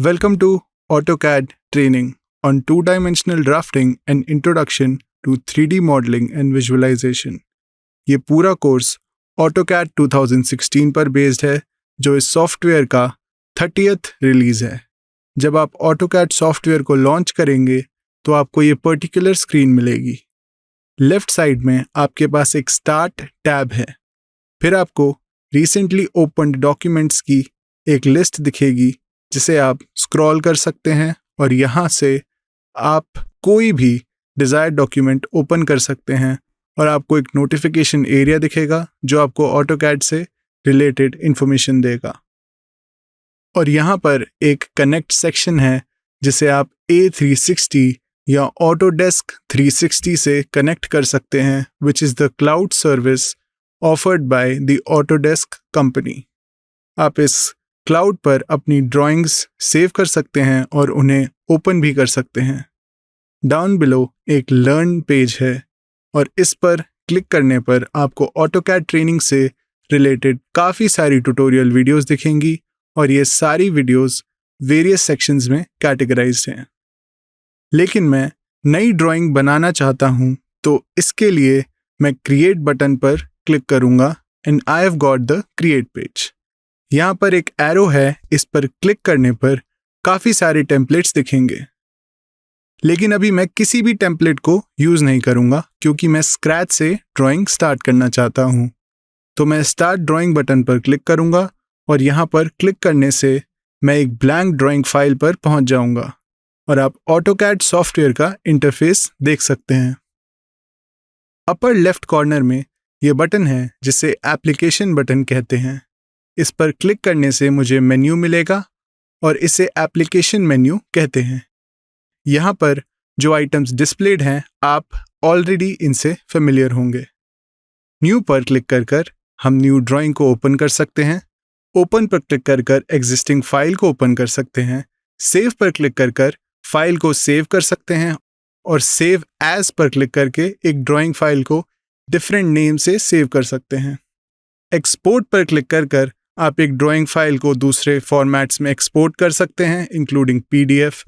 Welcome to AutoCAD training on two-dimensional drafting and introduction to 3D modeling and visualization। ये पूरा course AutoCAD 2016 पर based है, जो इस सॉफ्टवेयर का 30th रिलीज है। जब आप AutoCAD सॉफ्टवेयर को लॉन्च करेंगे तो आपको ये पर्टिकुलर स्क्रीन मिलेगी। लेफ्ट साइड में आपके पास एक स्टार्ट टैब है, फिर आपको रिसेंटली ओपन्ड डॉक्यूमेंट्स की एक लिस्ट दिखेगी जिसे आप स्क्रॉल कर सकते हैं और यहाँ से आप कोई भी डिज़ायर्ड डॉक्यूमेंट ओपन कर सकते हैं और आपको एक नोटिफिकेशन एरिया दिखेगा जो आपको AutoCAD से रिलेटेड इंफॉर्मेशन देगा। और यहाँ पर एक कनेक्ट सेक्शन है जिसे आप A360 या Autodesk 360 से कनेक्ट कर सकते हैं, which is the cloud service offered by the Autodesk company. आप इस क्लाउड पर अपनी ड्राइंग्स सेव कर सकते हैं और उन्हें ओपन भी कर सकते हैं। डाउन बिलो एक लर्न पेज है और इस पर क्लिक करने पर आपको AutoCAD ट्रेनिंग से रिलेटेड काफ़ी सारी ट्यूटोरियल वीडियोस दिखेंगी और ये सारी वीडियोस वेरियस सेक्शंस में कैटेगराइज्ड हैं। लेकिन मैं नई ड्राइंग बनाना चाहता हूँ, तो इसके लिए मैं क्रिएट बटन पर क्लिक करूँगा and I have got the create page. यहाँ पर एक एरो है, इस पर क्लिक करने पर काफ़ी सारे टेम्पलेट्स दिखेंगे। लेकिन अभी मैं किसी भी टेम्पलेट को यूज़ नहीं करूँगा क्योंकि मैं स्क्रैच से ड्राइंग स्टार्ट करना चाहता हूँ। तो मैं स्टार्ट ड्राइंग बटन पर क्लिक करूँगा और यहाँ पर क्लिक करने से मैं एक ब्लैंक ड्राइंग फाइल पर पहुँच जाऊँगा और आप AutoCAD सॉफ्टवेयर का इंटरफेस देख सकते हैं। अपर लेफ्ट कॉर्नर में ये बटन है जिसे एप्लीकेशन बटन कहते हैं। इस पर क्लिक करने से मुझे मेन्यू मिलेगा और इसे एप्लीकेशन मेन्यू कहते हैं। यहाँ पर जो आइटम्स डिस्प्लेड हैं, आप ऑलरेडी इनसे फेमिलियर होंगे। न्यू पर क्लिक कर हम न्यू ड्राइंग को ओपन कर सकते हैं। ओपन पर क्लिक कर एग्जिस्टिंग फाइल को ओपन कर सकते हैं। सेव पर क्लिक कर फाइल को सेव कर सकते हैं और सेव एज पर क्लिक करके एक ड्राइंग फाइल को डिफरेंट नेम से सेव कर सकते हैं। एक्सपोर्ट पर क्लिक कर आप एक ड्राइंग फाइल को दूसरे फॉर्मेट्स में एक्सपोर्ट कर सकते हैं, इंक्लूडिंग PDF,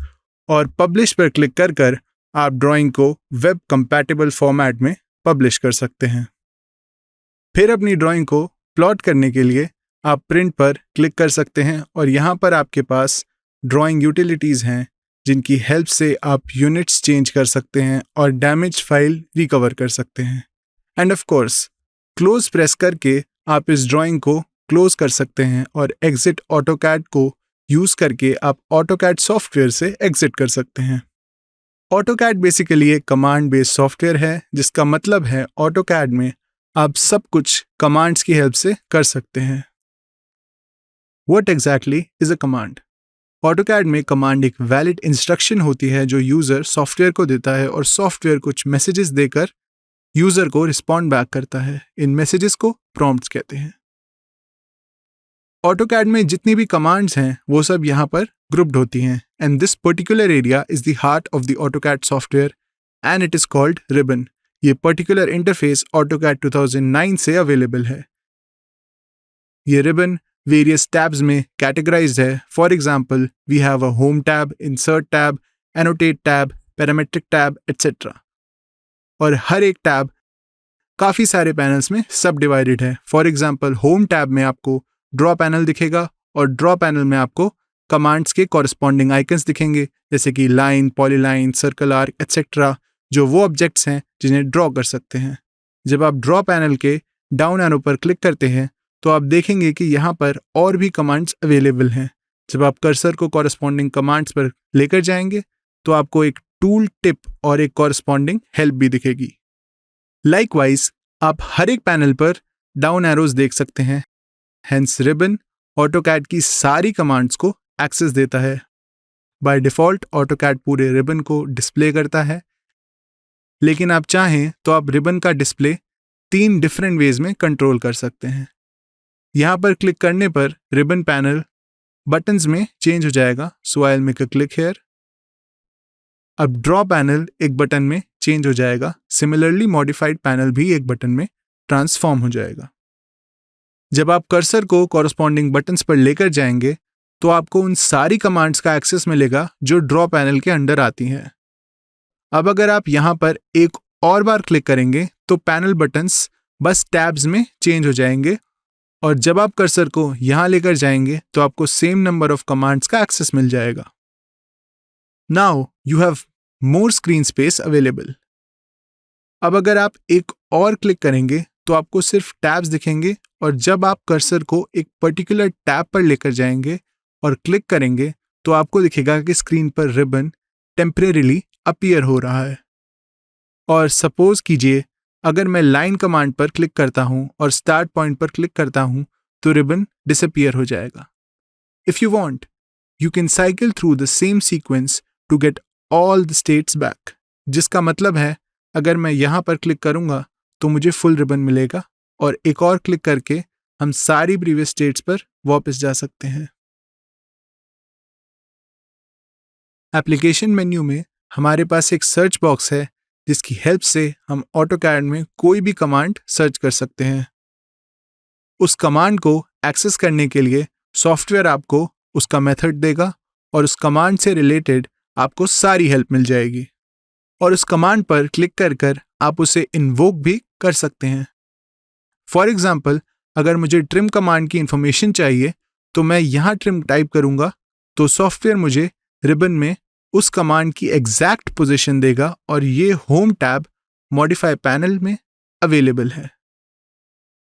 और पब्लिश पर क्लिक कर आप ड्राइंग को वेब कंपैटिबल फॉर्मेट में पब्लिश कर सकते हैं। फिर अपनी ड्राइंग को प्लॉट करने के लिए आप प्रिंट पर क्लिक कर सकते हैं और यहाँ पर आपके पास ड्राइंग यूटिलिटीज़ हैं जिनकी हेल्प से आप यूनिट्स चेंज कर सकते हैं और डैमेज फाइल रिकवर कर सकते हैं। End of course close press करके आप इस ड्राइंग को क्लोज कर सकते हैं और एग्जिट AutoCAD को यूज़ करके आप AutoCAD सॉफ्टवेयर से एग्जिट कर सकते हैं। AutoCAD बेसिकली एक कमांड बेस्ड सॉफ्टवेयर है, जिसका मतलब है AutoCAD में आप सब कुछ कमांड्स की हेल्प से कर सकते हैं। What exactly is a command? AutoCAD में कमांड एक वैलिड इंस्ट्रक्शन होती है जो यूज़र सॉफ्टवेयर को देता है और सॉफ्टवेयर कुछ मैसेजेस देकर यूज़र को रिस्पॉन्ड बैक करता है। इन मैसेजेस को प्रॉम्प्ट्स कहते हैं। AutoCAD में जितनी भी कमांड्स हैं वो सब यहाँ पर ग्रुप्ड होती हैं and this particular area is the heart of the AutoCAD software and it is called ribbon. ये पर्टिकुलर इंटरफेस AutoCAD 2009 से अवेलेबल है। ये रिबन वेरियस टैब्स में कैटेगराइज्ड है। For example, we have a home tab, insert tab, annotate tab, parametric tab etcetera. और हर एक tab काफ़ी सारे पैनल्स में सब डिवाइडेड है। फॉर एग्जाम्पल, होम टैब में आपको ड्रॉ पैनल दिखेगा और ड्रॉ पैनल में आपको कमांड्स के कॉरस्पॉन्डिंग आइकन्स दिखेंगे, जैसे कि line, polyline, circle arc etcetera, जो वो ऑब्जेक्ट्स हैं जिन्हें ड्रॉ कर सकते हैं। जब आप ड्रॉ पैनल के डाउन एरो पर क्लिक करते हैं तो आप देखेंगे कि यहाँ पर और भी कमांड्स अवेलेबल हैं। जब आप कर्सर को कॉरस्पॉन्डिंग कमांड्स पर लेकर जाएंगे तो आपको एक टूल टिप और एक कॉरस्पॉन्डिंग हेल्प भी दिखेगी। लाइकवाइज आप हर एक पैनल पर डाउन एरोज देख सकते हैं। हेंस रिबन AutoCAD की सारी कमांड्स को एक्सेस देता है। बाय डिफ़ॉल्ट AutoCAD पूरे रिबन को डिस्प्ले करता है, लेकिन आप चाहें तो आप रिबन का डिस्प्ले 3 डिफरेंट वेज में कंट्रोल कर सकते हैं। यहाँ पर क्लिक करने पर रिबन पैनल बटन्स में चेंज हो जाएगा, so I will make a click here. अब ड्रॉ पैनल एक बटन में चेंज हो जाएगा। सिमिलरली मॉडिफाइड पैनल भी एक बटन में ट्रांसफॉर्म हो जाएगा। जब आप कर्सर को कॉरस्पॉन्डिंग बटन्स पर लेकर जाएंगे तो आपको उन सारी कमांड्स का एक्सेस मिलेगा जो ड्रॉ पैनल के अंडर आती हैं। अब अगर आप यहाँ पर एक और बार क्लिक करेंगे तो पैनल बटन्स बस टैब्स में चेंज हो जाएंगे, और जब आप कर्सर को यहाँ लेकर जाएंगे तो आपको सेम नंबर ऑफ कमांड्स का एक्सेस मिल जाएगा। Now you have more screen space available. अब अगर आप एक और क्लिक करेंगे तो आपको सिर्फ टैब्स दिखेंगे, और जब आप कर्सर को एक पर्टिकुलर टैब पर लेकर जाएंगे और क्लिक करेंगे तो आपको दिखेगा कि स्क्रीन पर रिबन टेम्परेरीली अपीयर हो रहा है। और सपोज कीजिए अगर मैं लाइन कमांड पर क्लिक करता हूं और स्टार्ट पॉइंट पर क्लिक करता हूं तो रिबन डिसअपीयर हो जाएगा। If you want you can cycle through the same sequence to get all the states back, जिसका मतलब है अगर मैं यहाँ पर क्लिक करूंगा तो मुझे फुल रिबन मिलेगा, और एक और क्लिक करके हम सारी प्रीवियस स्टेट्स पर वापस जा सकते हैं। एप्लीकेशन मेन्यू में हमारे पास एक सर्च बॉक्स है जिसकी हेल्प से हम ऑटोकैड में कोई भी कमांड सर्च कर सकते हैं। उस कमांड को एक्सेस करने के लिए सॉफ्टवेयर आपको उसका मेथड देगा, और उस कमांड से रिलेटेड आपको सारी हेल्प मिल जाएगी, और उस कमांड पर क्लिक कर कर आप उसे इन्वोक भी कर सकते हैं। फॉर एग्जाम्पल, अगर मुझे ट्रिम कमांड की इंफॉर्मेशन चाहिए तो मैं यहाँ ट्रिम टाइप करूंगा तो सॉफ्टवेयर मुझे रिबन में उस कमांड की एग्जैक्ट पोजीशन देगा, और ये होम टैब मॉडिफाई पैनल में अवेलेबल है।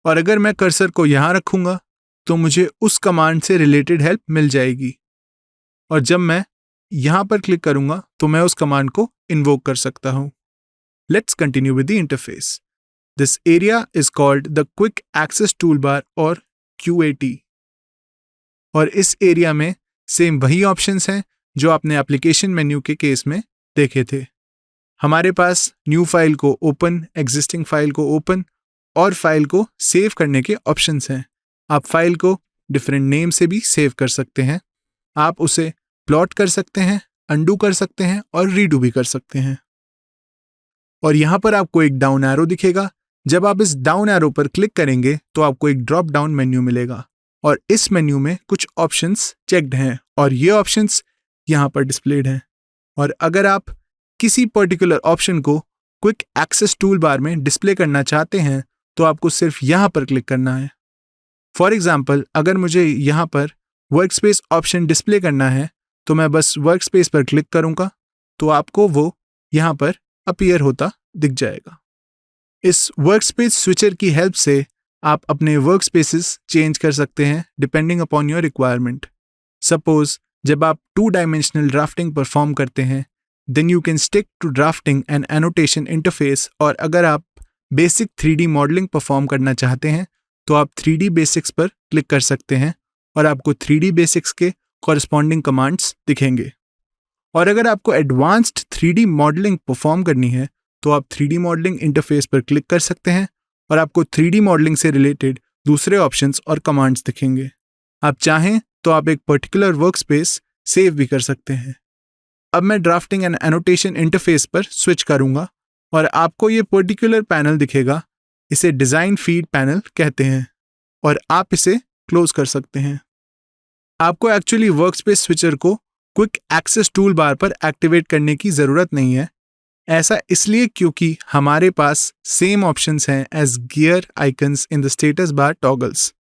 और अगर मैं कर्सर को यहाँ रखूंगा तो मुझे उस कमांड से रिलेटेड हेल्प मिल जाएगी, और जब मैं यहाँ पर क्लिक करूंगा तो मैं उस कमांड को इन्वोक कर सकता हूँ। Let's continue with the interface. This area is called the quick access toolbar और QAT, और इस एरिया में सेम वही ऑप्शंस हैं जो आपने एप्लीकेशन मेन्यू के केस में देखे थे। हमारे पास न्यू फाइल को ओपन, एग्जिस्टिंग फाइल को ओपन और फाइल को सेव करने के ऑप्शंस हैं। आप फाइल को डिफरेंट नेम से भी सेव कर सकते हैं। आप उसे प्लॉट कर सकते हैं, अंडू कर सकते हैं और रीडू भी कर सकते हैं। और यहाँ पर आपको एक डाउन एरो दिखेगा। जब आप इस डाउन एरो पर क्लिक करेंगे तो आपको एक ड्रॉप डाउन मेन्यू मिलेगा, और इस मेन्यू में कुछ ऑप्शंस चेक्ड हैं, और ये ऑप्शंस यहाँ पर डिस्प्लेड हैं। और अगर आप किसी पर्टिकुलर ऑप्शन को क्विक एक्सेस टूल बार में डिस्प्ले करना चाहते हैं तो आपको सिर्फ यहाँ पर क्लिक करना है। फॉर एग्जाम्पल, अगर मुझे यहाँ पर वर्कस्पेस ऑप्शन डिस्प्ले करना है तो मैं बस वर्कस्पेस पर क्लिक करूँगा तो आपको वो यहाँ पर अपीयर होता दिख जाएगा। इस वर्कस्पेस स्विचर की हेल्प से आप अपने वर्कस्पेसेस चेंज कर सकते हैं depending upon your requirement. Suppose जब आप 2 डायमेंशनल ड्राफ्टिंग परफॉर्म करते हैं then you can stick to drafting and annotation interface, और अगर आप बेसिक 3D मॉडलिंग परफॉर्म करना चाहते हैं तो आप 3D बेसिक्स पर क्लिक कर सकते हैं, और आपको 3D बेसिक्स के कॉरस्पॉन्डिंग कमांड्स दिखेंगे। और अगर आपको एडवांस्ड 3D मॉडलिंग परफॉर्म करनी है तो आप 3D मॉडलिंग इंटरफेस पर क्लिक कर सकते हैं, और आपको 3D मॉडलिंग से रिलेटेड दूसरे ऑप्शंस और कमांड्स दिखेंगे। आप चाहें तो आप एक पर्टिकुलर वर्कस्पेस सेव भी कर सकते हैं। अब मैं ड्राफ्टिंग एंड एनोटेशन इंटरफेस पर स्विच करूंगा और आपको ये पर्टिकुलर पैनल दिखेगा। इसे डिज़ाइन फीड पैनल कहते हैं, और आप इसे क्लोज कर सकते हैं। आपको एक्चुअली वर्कस्पेस स्विचर को क्विक एक्सेस टूल बार पर एक्टिवेट करने की ज़रूरत नहीं है। ऐसा इसलिए क्योंकि हमारे पास सेम ऑप्शंस हैं as gear icons in the status bar toggles.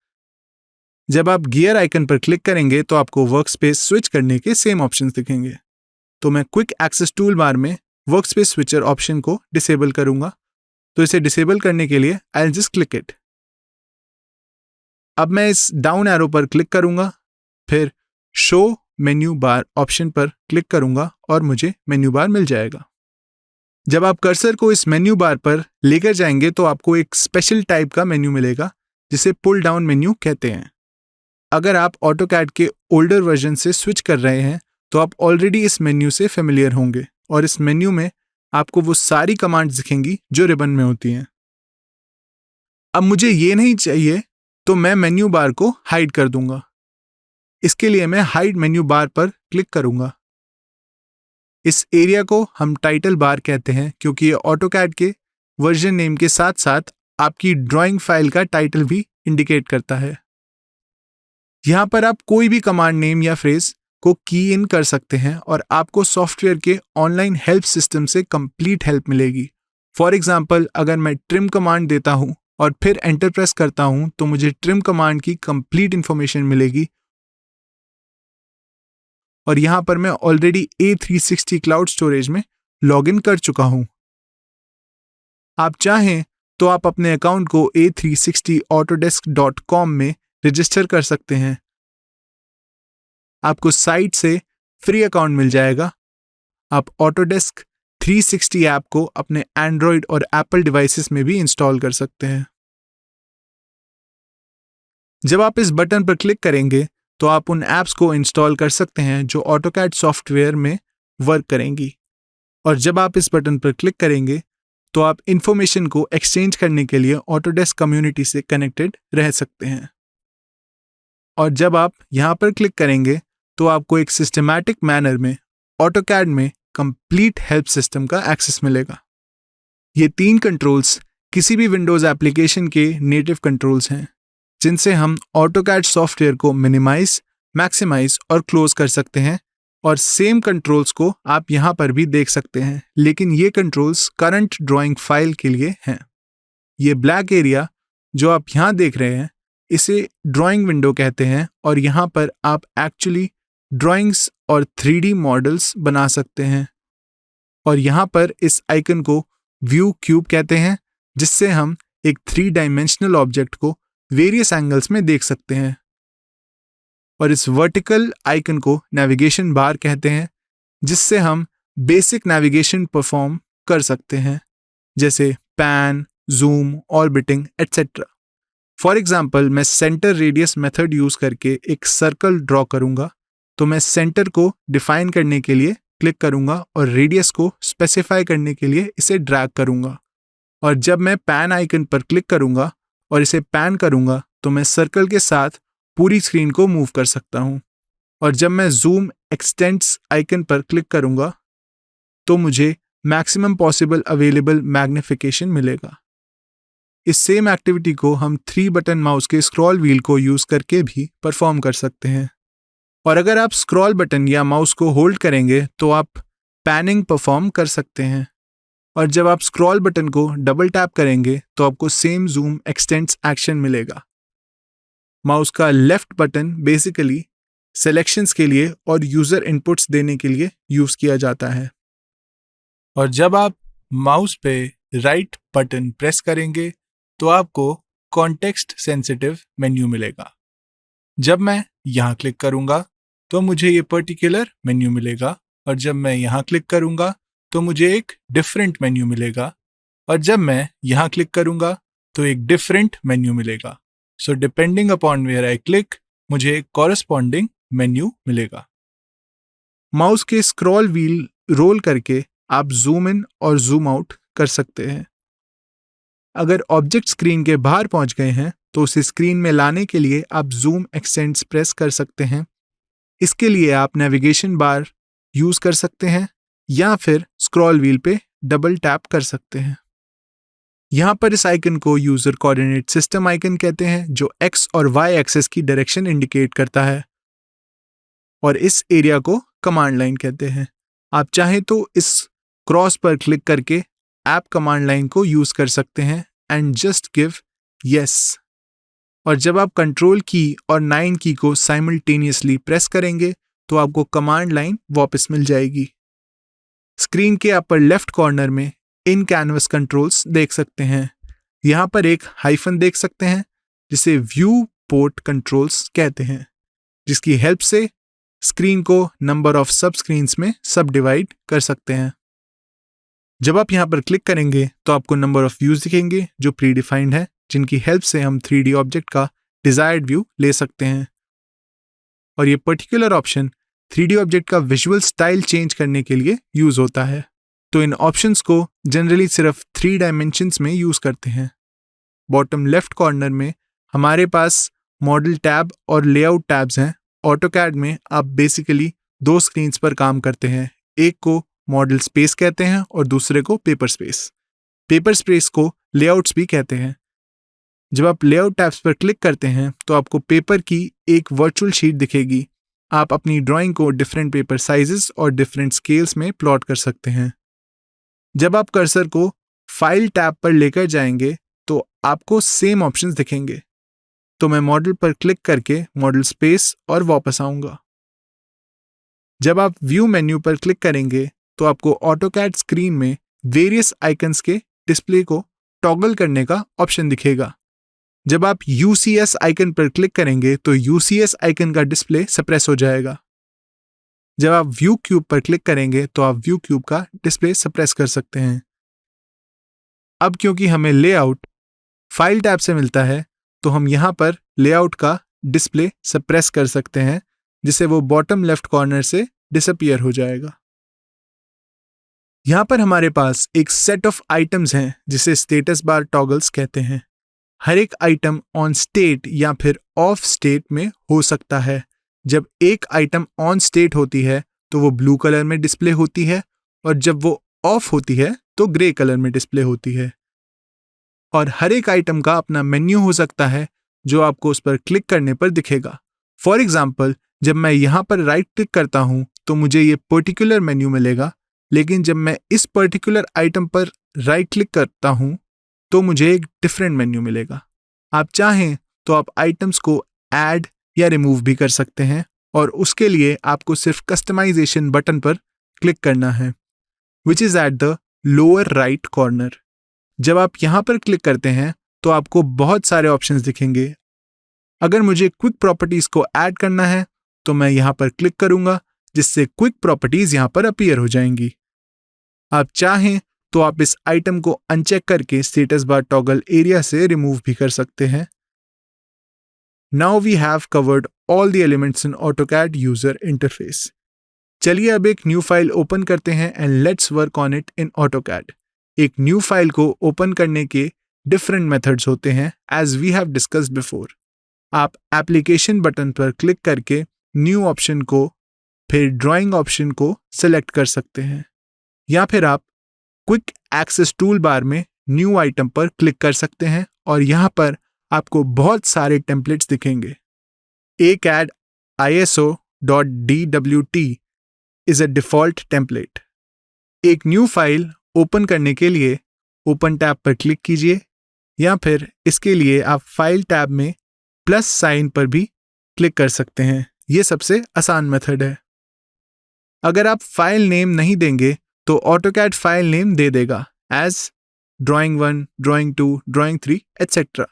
जब आप गियर आइकन पर क्लिक करेंगे तो आपको वर्कस्पेस स्विच करने के सेम ऑप्शंस दिखेंगे। तो मैं क्विक एक्सेस टूल बार में वर्कस्पेस स्विचर ऑप्शन को डिसेबल करूंगा। तो इसे डिसेबल करने के लिए I will just click it. अब मैं इस डाउन एरो पर क्लिक करूंगा, फिर शो मेन्यू बार ऑप्शन पर क्लिक करूंगा और मुझे मेन्यू बार मिल जाएगा। जब आप कर्सर को इस मेन्यू बार पर लेकर जाएंगे तो आपको एक स्पेशल टाइप का मेन्यू मिलेगा जिसे पुल डाउन मेन्यू कहते हैं। अगर आप ऑटोकैड के ओल्डर वर्जन से स्विच कर रहे हैं तो आप ऑलरेडी इस मेन्यू से फेमिलियर होंगे, और इस मेन्यू में आपको वो सारी कमांड्स दिखेंगी जो रिबन में होती हैं। अब मुझे ये नहीं चाहिए तो मैं मेन्यू बार को हाइड कर दूंगा। इसके लिए मैं हाइड मेन्यू बार पर क्लिक करूंगा। इस एरिया को हम टाइटल बार कहते हैं क्योंकि ये ऑटोकैड के वर्जन नेम के साथ साथ आपकी ड्राइंग फाइल का टाइटल भी इंडिकेट करता है। यहाँ पर आप कोई भी कमांड नेम या फ्रेज को की इन कर सकते हैं और आपको सॉफ्टवेयर के ऑनलाइन हेल्प सिस्टम से कंप्लीट हेल्प मिलेगी। फॉर एग्जाम्पल, अगर मैं ट्रिम कमांड देता हूँ और फिर एंटर प्रेस करता हूँ तो मुझे ट्रिम कमांड की कंप्लीट इंफॉर्मेशन मिलेगी। और यहाँ पर मैं ऑलरेडी A360 क्लाउड स्टोरेज में लॉगिन कर चुका हूँ। आप चाहें तो आप अपने अकाउंट को a360autodesk.com में रजिस्टर कर सकते हैं। आपको साइट से फ्री अकाउंट मिल जाएगा। आप ऑटोडेस्क 360 ऐप को अपने एंड्रॉयड और एप्पल डिवाइसेस में भी इंस्टॉल कर सकते हैं। जब आप इस बटन पर क्लिक करेंगे तो आप उन ऐप्स को इंस्टॉल कर सकते हैं जो ऑटोकैड सॉफ्टवेयर में वर्क करेंगी। और जब आप इस बटन पर क्लिक करेंगे तो आप इंफॉर्मेशन को एक्सचेंज करने के लिए ऑटोडेस्क कम्युनिटी से कनेक्टेड रह सकते हैं। और जब आप यहाँ पर क्लिक करेंगे तो आपको एक सिस्टमैटिक मैनर में ऑटोकैड में कंप्लीट हेल्प सिस्टम का एक्सेस मिलेगा। ये 3 कंट्रोल्स किसी भी विंडोज एप्लीकेशन के नेटिव कंट्रोल्स हैं, जिनसे हम ऑटोकैड सॉफ्टवेयर को मिनिमाइज, मैक्सिमाइज और क्लोज कर सकते हैं। और सेम कंट्रोल्स को आप यहाँ पर भी देख सकते हैं, लेकिन ये कंट्रोल्स करंट ड्राइंग फाइल के लिए हैं। ये ब्लैक एरिया जो आप यहाँ देख रहे हैं, इसे ड्राइंग विंडो कहते हैं और यहाँ पर आप एक्चुअली ड्राइंग्स और 3D मॉडल्स बना सकते हैं। और यहाँ पर इस आइकन को व्यू क्यूब कहते हैं, जिससे हम एक 3 डायमेंशनल ऑब्जेक्ट को वेरियस एंगल्स में देख सकते हैं। और इस वर्टिकल आइकन को नेविगेशन बार कहते हैं, जिससे हम बेसिक नेविगेशन परफॉर्म कर सकते हैं, जैसे pan, zoom, orbiting etcetera. For example, मैं सेंटर रेडियस मेथड यूज करके एक सर्कल ड्रॉ करूंगा, तो मैं सेंटर को डिफाइन करने के लिए क्लिक करूंगा और रेडियस को स्पेसिफाई करने के लिए इसे ड्रैग करूंगा। और जब मैं पैन आइकन पर क्लिक करूंगा और इसे पैन करूंगा तो मैं सर्कल के साथ पूरी स्क्रीन को मूव कर सकता हूं। और जब मैं जूम एक्सटेंड्स आइकन पर क्लिक करूंगा तो मुझे मैक्सिमम पॉसिबल अवेलेबल मैग्निफिकेशन मिलेगा। इस सेम एक्टिविटी को हम 3 बटन माउस के स्क्रॉल व्हील को यूज करके भी परफॉर्म कर सकते हैं। और अगर आप स्क्रॉल बटन या माउस को होल्ड करेंगे तो आप पैनिंग परफॉर्म कर सकते हैं। और जब आप स्क्रॉल बटन को डबल टैप करेंगे तो आपको सेम जूम एक्सटेंड्स एक्शन मिलेगा। माउस का लेफ्ट बटन बेसिकली सिलेक्शंस के लिए और यूजर इनपुट्स देने के लिए यूज किया जाता है। और जब आप माउस पे राइट बटन प्रेस करेंगे तो आपको कॉन्टेक्स्ट सेंसिटिव मेन्यू मिलेगा। जब मैं यहाँ क्लिक करूंगा तो मुझे ये पर्टिकुलर मेन्यू मिलेगा, और जब मैं यहाँ क्लिक करूंगा तो मुझे एक डिफरेंट मेन्यू मिलेगा, और जब मैं यहाँ क्लिक करूंगा तो एक डिफरेंट मेन्यू मिलेगा। So depending upon where I click, मुझे एक कॉरेस्पॉन्डिंग मेन्यू मिलेगा। माउस के स्क्रॉल व्हील रोल करके आप जूम इन और जूम आउट कर सकते हैं। अगर ऑब्जेक्ट स्क्रीन के बाहर पहुंच गए हैं तो उसे स्क्रीन में लाने के लिए आप जूम एक्सटेंड्स प्रेस कर सकते हैं। इसके लिए आप नेविगेशन बार यूज कर सकते हैं या फिर स्क्रॉल व्हील पे डबल टैप कर सकते हैं। यहाँ पर इस आइकन को यूजर कोऑर्डिनेट सिस्टम आइकन कहते हैं, जो एक्स और वाई एक्सेस की डायरेक्शन इंडिकेट करता है। और इस एरिया को कमांड लाइन कहते हैं। आप चाहें तो इस क्रॉस पर क्लिक करके ऐप कमांड लाइन को यूज कर सकते हैं एंड जस्ट गिव यस। और जब आप कंट्रोल की और 9 की को साइमल्टेनियसली प्रेस करेंगे तो आपको कमांड लाइन वापस मिल जाएगी। स्क्रीन के अपर लेफ्ट कॉर्नर में इन कैनवस कंट्रोल्स देख सकते हैं। यहाँ पर एक हाइफन देख सकते हैं जिसे व्यू पोर्ट कंट्रोल्स कहते हैं, जिसकी हेल्प से स्क्रीन को नंबर ऑफ सब स्क्रीन्स में सब डिवाइड कर सकते हैं। जब आप यहाँ पर क्लिक करेंगे तो आपको नंबर ऑफ व्यूज दिखेंगे जो प्री डिफाइंड है, जिनकी हेल्प से हम 3D ऑब्जेक्ट का डिजायर्ड व्यू ले सकते हैं। और ये पर्टिकुलर ऑप्शन 3D ऑब्जेक्ट का विजुअल स्टाइल चेंज करने के लिए यूज होता है। तो इन ऑप्शंस को जनरली सिर्फ 3 डायमेंशंस में यूज करते हैं। बॉटम लेफ्ट कॉर्नर में हमारे पास मॉडल टैब और लेआउट टैब्स हैं। ऑटोकैड में आप बेसिकली 2 स्क्रीन्स पर काम करते हैं। एक को मॉडल स्पेस कहते हैं और दूसरे को पेपर स्पेस। पेपर स्पेस को लेआउट्स भी कहते हैं। जब आप लेआउट टैब्स पर क्लिक करते हैं तो आपको पेपर की एक वर्चुअल शीट दिखेगी। आप अपनी ड्राइंग को डिफरेंट पेपर साइजेस और डिफरेंट स्केल्स में प्लॉट कर सकते हैं। जब आप कर्सर को फाइल टैब पर लेकर जाएंगे तो आपको सेम ऑप्शंस दिखेंगे। तो मैं मॉडल पर क्लिक करके मॉडल स्पेस और वापस आऊंगा। जब आप व्यू मेन्यू पर क्लिक करेंगे तो आपको ऑटोकैड स्क्रीन में वेरियस आइकन्स के डिस्प्ले को टॉगल करने का ऑप्शन दिखेगा। जब आप UCS आइकन पर क्लिक करेंगे तो UCS आइकन का डिस्प्ले सप्रेस हो जाएगा। जब आप व्यू क्यूब पर क्लिक करेंगे तो आप व्यू क्यूब का डिस्प्ले सप्रेस कर सकते हैं। अब क्योंकि हमें लेआउट फाइल टैब से मिलता है तो हम यहाँ पर लेआउट का डिस्प्ले सप्रेस कर सकते हैं, जिससे वो बॉटम लेफ्ट कॉर्नर से डिसअपीयर हो जाएगा। यहाँ पर हमारे पास एक सेट ऑफ आइटम्स हैं जिसे स्टेटस बार टॉगल्स कहते हैं। हर एक आइटम ऑन स्टेट या फिर ऑफ स्टेट में हो सकता है। जब एक आइटम ऑन स्टेट होती है तो वो ब्लू कलर में डिस्प्ले होती है, और जब वो ऑफ होती है तो ग्रे कलर में डिस्प्ले होती है। और हर एक आइटम का अपना मेन्यू हो सकता है जो आपको उस पर क्लिक करने पर दिखेगा। फॉर एग्जाम्पल, जब मैं यहाँ पर राइट क्लिक करता हूँ तो मुझे ये पर्टिकुलर मेन्यू मिलेगा, लेकिन जब मैं इस पर्टिकुलर आइटम पर राइट क्लिक करता हूँ तो मुझे एक डिफरेंट मेन्यू मिलेगा। आप चाहें तो आप आइटम्स को ऐड या रिमूव भी कर सकते हैं, और उसके लिए आपको सिर्फ कस्टमाइजेशन बटन पर क्लिक करना है, which is at the lower right corner. जब आप यहाँ पर क्लिक करते हैं तो आपको बहुत सारे ऑप्शंस दिखेंगे। अगर मुझे क्विक प्रॉपर्टीज को ऐड करना है तो मैं यहाँ पर क्लिक करूंगा, जिससे क्विक प्रॉपर्टीज यहाँ पर अपीयर हो जाएंगी। आप चाहें तो आप इस आइटम को अनचेक करके स्टेटस बार टॉगल एरिया से रिमूव भी कर सकते हैं। Now we have covered all the elements in AutoCAD user interface. चलिए अब एक न्यू फाइल ओपन करते हैं and let's work on it in AutoCAD. एक न्यू फाइल को ओपन करने के डिफरेंट मेथड्स होते हैं, as we have discussed before. आप एप्लीकेशन बटन पर क्लिक करके न्यू ऑप्शन को, फिर ड्राइंग ऑप्शन को सिलेक्ट कर सकते हैं, या फिर आप क्विक एक्सेस टूल बार में न्यू आइटम पर क्लिक कर सकते हैं और यहाँ पर आपको बहुत सारे टेम्पलेट्स दिखेंगे। ACAD ISO.DWT is a default template। एक न्यू फाइल ओपन करने के लिए ओपन टैब पर क्लिक कीजिए, या फिर इसके लिए आप फाइल टैब में प्लस साइन पर भी क्लिक कर सकते हैं। ये सबसे आसान मेथड है। अगर आप फाइल नेम नहीं देंगे तो ऑटोकैड फाइल नेम दे देगा, as drawing1, drawing2, drawing3 etc।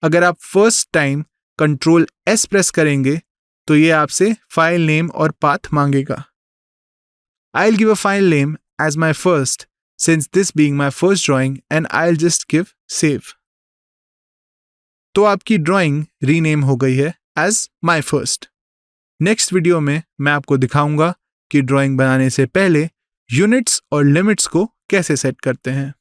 अगर आप फर्स्ट टाइम Ctrl+S प्रेस करेंगे तो ये आपसे फाइल नेम और पाथ मांगेगा। I'll give a file name as my first, since this being my first drawing, and I'll just give save। तो आपकी ड्राइंग रीनेम हो गई है as my first. Next video में मैं आपको दिखाऊंगा कि ड्राइंग बनाने से पहले यूनिट्स और लिमिट्स को कैसे सेट करते हैं।